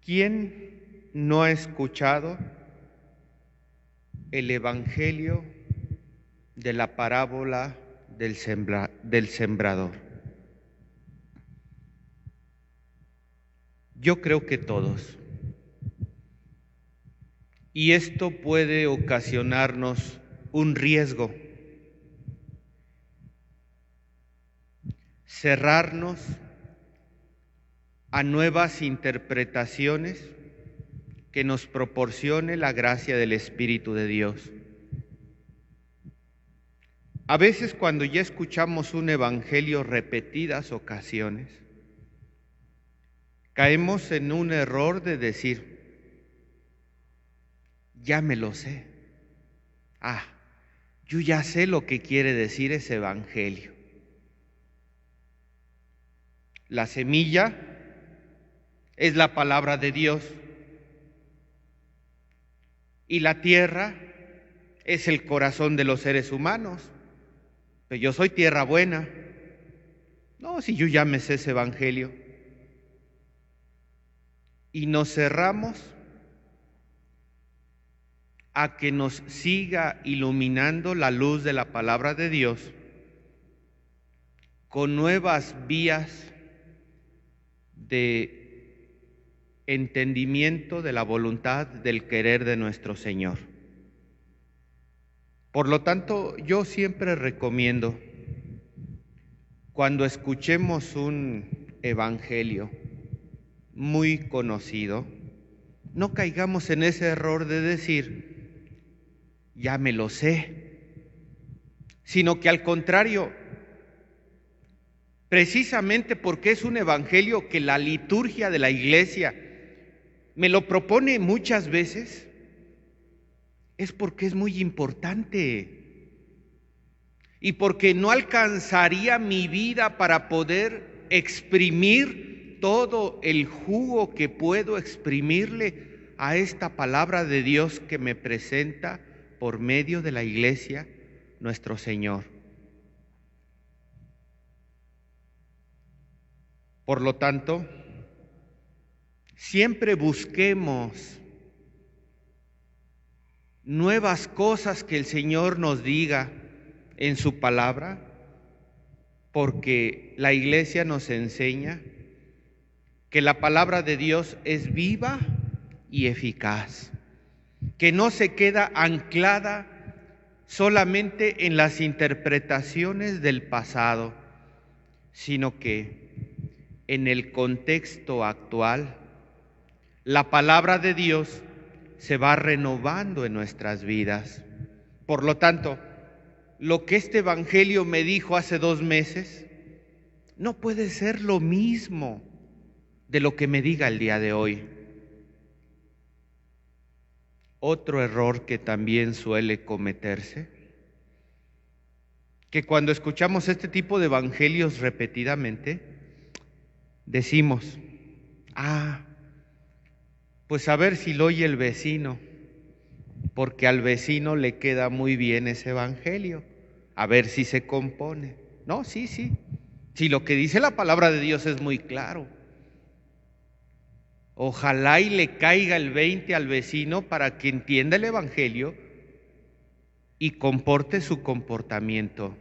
¿Quién no ha escuchado el Evangelio de la parábola del sembrador? Yo creo que todos. Y esto puede ocasionarnos un riesgo: cerrarnos a nuevas interpretaciones que nos proporcione la gracia del Espíritu de Dios. A veces, cuando ya escuchamos un evangelio repetidas ocasiones, caemos en un error de decir: ya me lo sé. Yo ya sé lo que quiere decir ese evangelio. La semilla es la palabra de Dios y la tierra es el corazón de los seres humanos. Pero yo soy tierra buena. No, si yo ya me sé ese evangelio. Y nos cerramos a que nos siga iluminando la luz de la palabra de Dios con nuevas vías de entendimiento de la voluntad, del querer de nuestro Señor. Por lo tanto, yo siempre recomiendo, cuando escuchemos un evangelio muy conocido, no caigamos en ese error de decir: ya me lo sé, sino que al contrario, precisamente porque es un evangelio que la liturgia de la Iglesia me lo propone muchas veces, es porque es muy importante y porque no alcanzaría mi vida para poder exprimir todo el jugo que puedo exprimirle a esta palabra de Dios que me presenta por medio de la Iglesia nuestro Señor. Por lo tanto, siempre busquemos nuevas cosas que el Señor nos diga en su palabra, porque la Iglesia nos enseña que la palabra de Dios es viva y eficaz, que no se queda anclada solamente en las interpretaciones del pasado, sino que en el contexto actual, la palabra de Dios se va renovando en nuestras vidas. Por lo tanto, lo que este evangelio me dijo hace 2 meses no puede ser lo mismo de lo que me diga el día de hoy. Otro error que también suele cometerse, que cuando escuchamos este tipo de evangelios repetidamente, decimos: pues a ver si lo oye el vecino, porque al vecino le queda muy bien ese evangelio, a ver si se compone. No, sí, si lo que dice la palabra de Dios es muy claro. Ojalá y le caiga el 20 al vecino para que entienda el evangelio y comporte su comportamiento,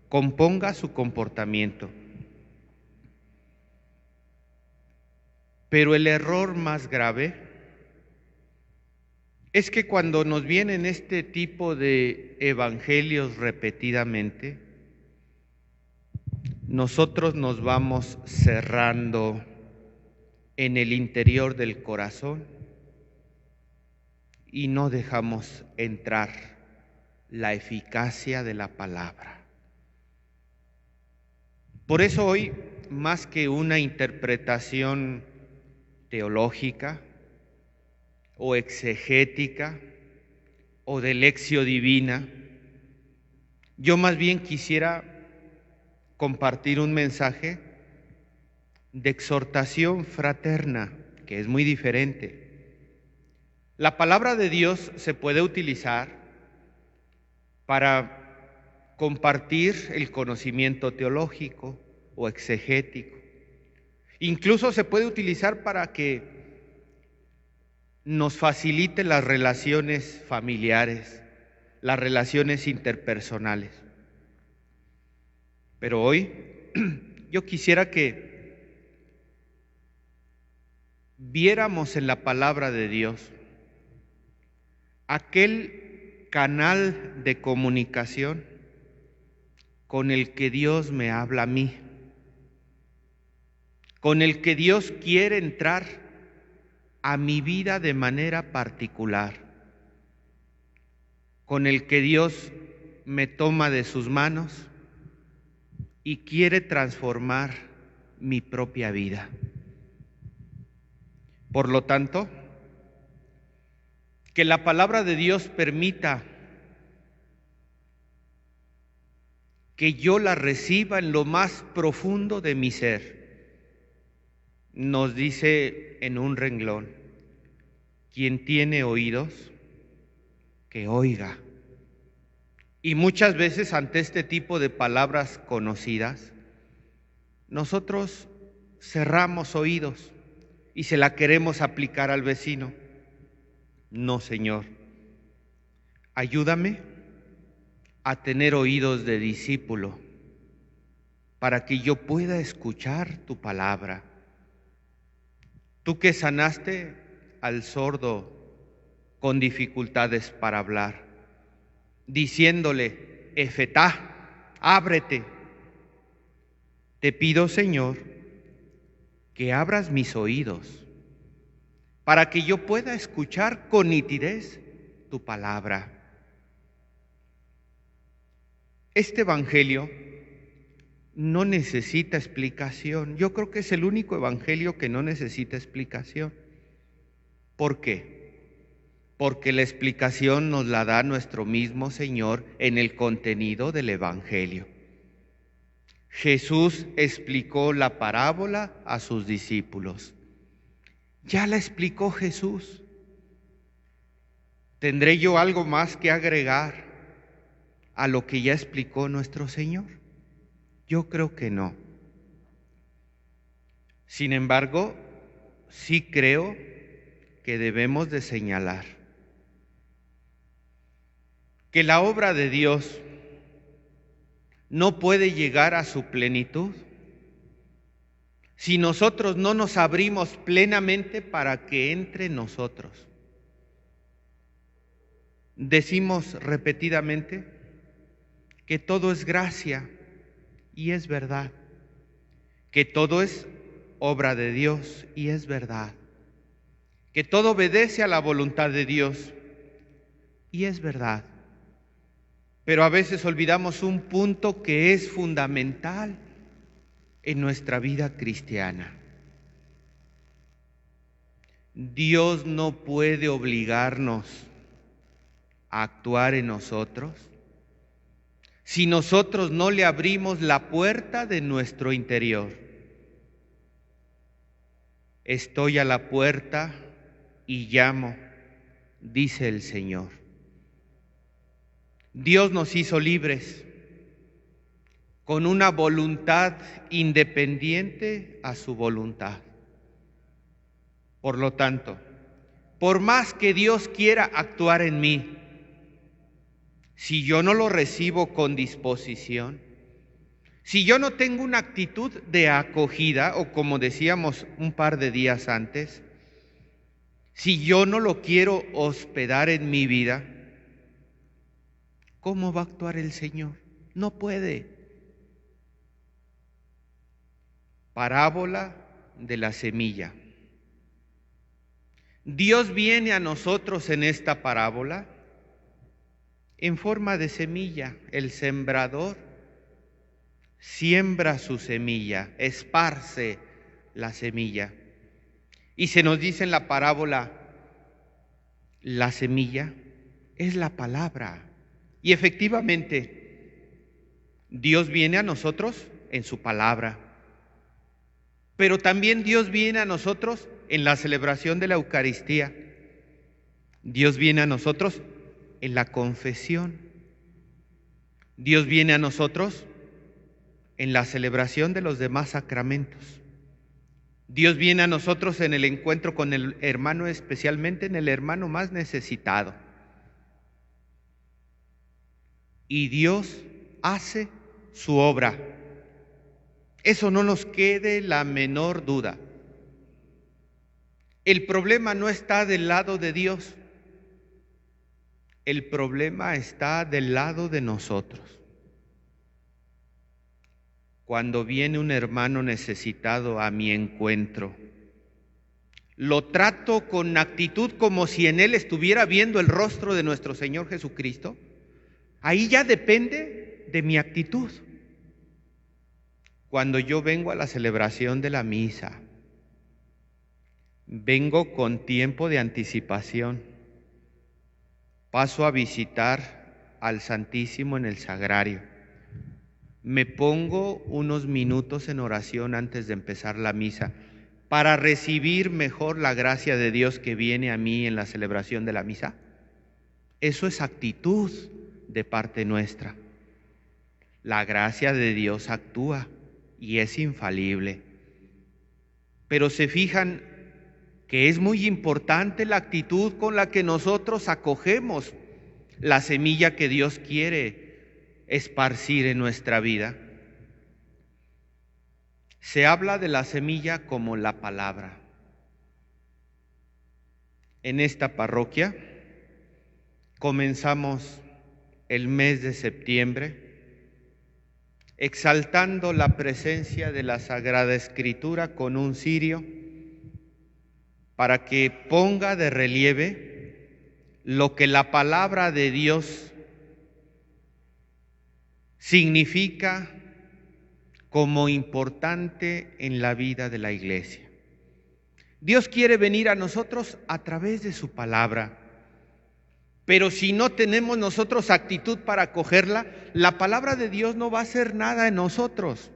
componga su comportamiento. Pero el error más grave es que cuando nos vienen este tipo de evangelios repetidamente, nosotros nos vamos cerrando en el interior del corazón y no dejamos entrar la eficacia de la palabra. Por eso hoy, más que una interpretación teológica o exegética o de lección divina, yo más bien quisiera compartir un mensaje de exhortación fraterna, que es muy diferente. La palabra de Dios se puede utilizar para compartir el conocimiento teológico o exegético. Incluso se puede utilizar para que nos facilite las relaciones familiares, las relaciones interpersonales. Pero hoy yo quisiera que viéramos en la palabra de Dios aquel canal de comunicación con el que Dios me habla a mí, con el que Dios quiere entrar a mi vida de manera particular, con el que Dios me toma de sus manos y quiere transformar mi propia vida. Por lo tanto, que la palabra de Dios permita que yo la reciba en lo más profundo de mi ser. Nos dice en un renglón: quien tiene oídos, que oiga. Y muchas veces ante este tipo de palabras conocidas, nosotros cerramos oídos y se la queremos aplicar al vecino. No, Señor, ayúdame a tener oídos de discípulo para que yo pueda escuchar tu palabra. Tú que sanaste al sordo con dificultades para hablar, diciéndole: Efetá, ábrete. Te pido, Señor, que abras mis oídos para que yo pueda escuchar con nitidez tu palabra. Este evangelio no necesita explicación. Yo creo que es el único evangelio que no necesita explicación. ¿Por qué? Porque la explicación nos la da nuestro mismo Señor en el contenido del evangelio. Jesús explicó la parábola a sus discípulos. Ya la explicó Jesús. ¿Tendré yo algo más que agregar a lo que ya explicó nuestro Señor? Yo creo que no. Sin embargo, sí creo que debemos de señalar que la obra de Dios no puede llegar a su plenitud si nosotros no nos abrimos plenamente para que entre en nosotros. Decimos repetidamente que todo es gracia, y es verdad, que todo es obra de Dios, y es verdad, que todo obedece a la voluntad de Dios, y es verdad. Pero a veces olvidamos un punto que es fundamental en nuestra vida cristiana. Dios no puede obligarnos a actuar en nosotros si nosotros no le abrimos la puerta de nuestro interior. Estoy a la puerta y llamo, dice el Señor. Dios nos hizo libres, con una voluntad independiente a su voluntad. Por lo tanto, por más que Dios quiera actuar en mí, si yo no lo recibo con disposición, si yo no tengo una actitud de acogida, o como decíamos un par de días antes, si yo no lo quiero hospedar en mi vida, ¿cómo va a actuar el Señor? No puede. Parábola de la semilla. Dios viene a nosotros en esta parábola en forma de semilla. El sembrador siembra su semilla, esparce la semilla. Y se nos dice en la parábola, la semilla es la palabra. Y efectivamente, Dios viene a nosotros en su palabra. Pero también Dios viene a nosotros en la celebración de la Eucaristía. Dios viene a nosotros en la confesión. Dios viene a nosotros en la celebración de los demás sacramentos. Dios viene a nosotros en el encuentro con el hermano, especialmente en el hermano más necesitado. Y Dios hace su obra. Eso no nos quede la menor duda. El problema no está del lado de Dios. El problema está del lado de nosotros. Cuando viene un hermano necesitado a mi encuentro, lo trato con actitud como si en él estuviera viendo el rostro de nuestro Señor Jesucristo. Ahí ya depende de mi actitud. Cuando yo vengo a la celebración de la misa, vengo con tiempo de anticipación. Paso a visitar al Santísimo en el Sagrario. Me pongo unos minutos en oración antes de empezar la misa para recibir mejor la gracia de Dios que viene a mí en la celebración de la misa. Eso es actitud de parte nuestra. La gracia de Dios actúa y es infalible. Pero se fijan que es muy importante la actitud con la que nosotros acogemos la semilla que Dios quiere esparcir en nuestra vida. Se habla de la semilla como la palabra. En esta parroquia comenzamos el mes de septiembre exaltando la presencia de la Sagrada Escritura con un cirio para que ponga de relieve lo que la palabra de Dios significa como importante en la vida de la Iglesia. Dios quiere venir a nosotros a través de su palabra, pero si no tenemos nosotros actitud para acogerla, la palabra de Dios no va a hacer nada en nosotros.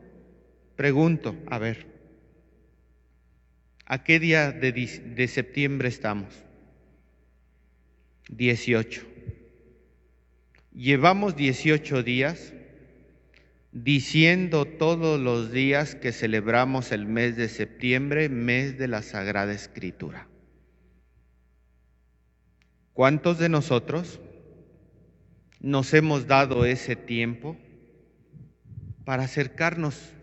Pregunto, a ver, ¿a qué día de septiembre estamos? 18. Llevamos 18 días diciendo todos los días que celebramos el mes de septiembre, mes de la Sagrada Escritura. ¿Cuántos de nosotros nos hemos dado ese tiempo para acercarnos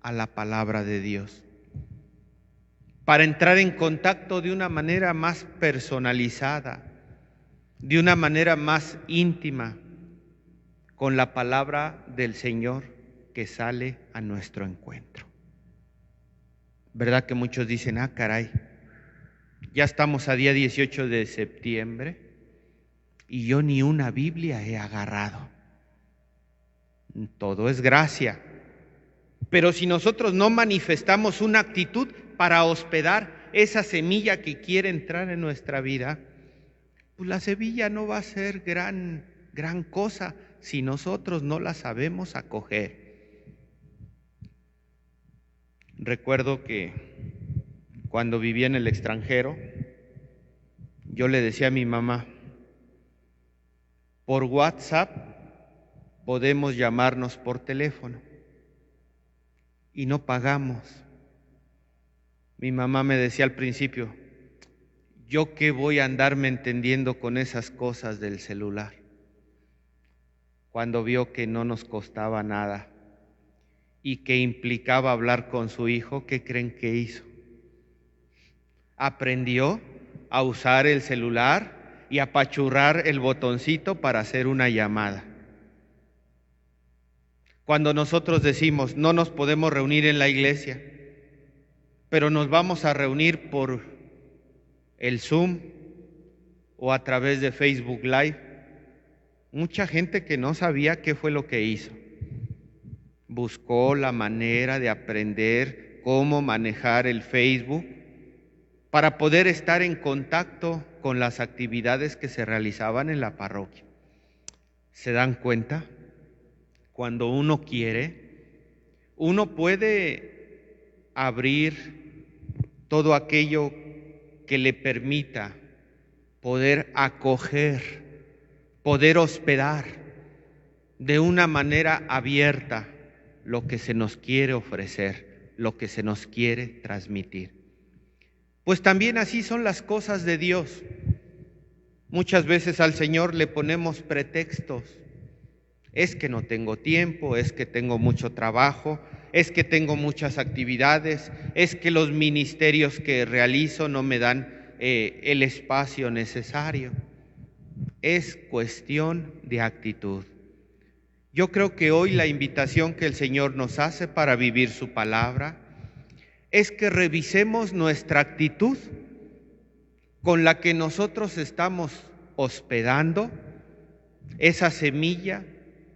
a la palabra de Dios? Para entrar en contacto de una manera más personalizada, de una manera más íntima con la palabra del Señor que sale a nuestro encuentro. ¿Verdad que muchos dicen, caray, ya estamos a día 18 de septiembre y yo ni una Biblia he agarrado? Todo es gracia. Pero si nosotros no manifestamos una actitud para hospedar esa semilla que quiere entrar en nuestra vida, pues la semilla no va a ser gran cosa si nosotros no la sabemos acoger. Recuerdo que cuando vivía en el extranjero, yo le decía a mi mamá, por WhatsApp podemos llamarnos por teléfono y no pagamos. Mi mamá me decía al principio, ¿yo qué voy a andarme entendiendo con esas cosas del celular? Cuando vio que no nos costaba nada y que implicaba hablar con su hijo, ¿qué creen que hizo? Aprendió a usar el celular y a apachurrar el botoncito para hacer una llamada. Cuando nosotros decimos, no nos podemos reunir en la iglesia, pero nos vamos a reunir por el Zoom o a través de Facebook Live, mucha gente que no sabía qué fue lo que hizo. Buscó la manera de aprender cómo manejar el Facebook para poder estar en contacto con las actividades que se realizaban en la parroquia. ¿Se dan cuenta? Cuando uno quiere, uno puede abrir todo aquello que le permita poder acoger, poder hospedar de una manera abierta lo que se nos quiere ofrecer, lo que se nos quiere transmitir. Pues también así son las cosas de Dios. Muchas veces al Señor le ponemos pretextos. Es que no tengo tiempo, es que tengo mucho trabajo, es que tengo muchas actividades, es que los ministerios que realizo no me dan el espacio necesario. Es cuestión de actitud. Yo creo que hoy la invitación que el Señor nos hace para vivir su palabra es que revisemos nuestra actitud con la que nosotros estamos hospedando esa semilla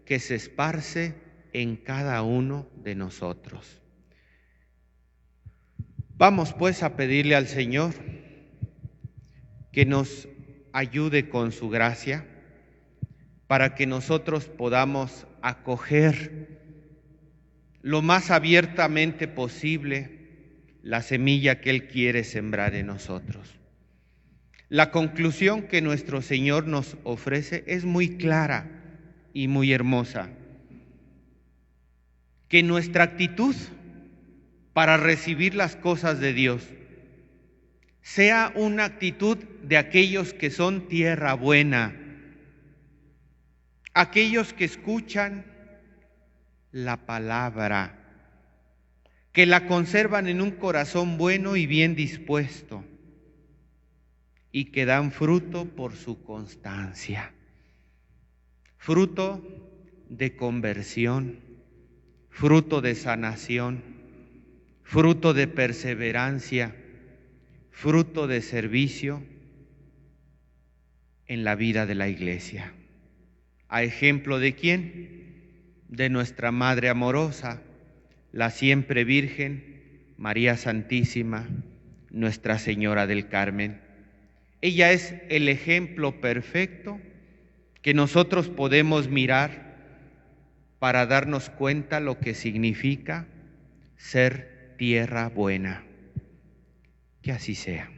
que se esparce en cada uno de nosotros. Vamos pues a pedirle al Señor que nos ayude con su gracia para que nosotros podamos acoger lo más abiertamente posible la semilla que Él quiere sembrar en nosotros. La conclusión que nuestro Señor nos ofrece es muy clara y muy hermosa. Que nuestra actitud para recibir las cosas de Dios sea una actitud de aquellos que son tierra buena, aquellos que escuchan la palabra, que la conservan en un corazón bueno y bien dispuesto y que dan fruto por su constancia, fruto de conversión, fruto de sanación, fruto de perseverancia, fruto de servicio en la vida de la Iglesia. ¿A ejemplo de quién? De nuestra Madre amorosa, la siempre Virgen, María Santísima, Nuestra Señora del Carmen. Ella es el ejemplo perfecto que nosotros podemos mirar para darnos cuenta lo que significa ser tierra buena. Que así sea.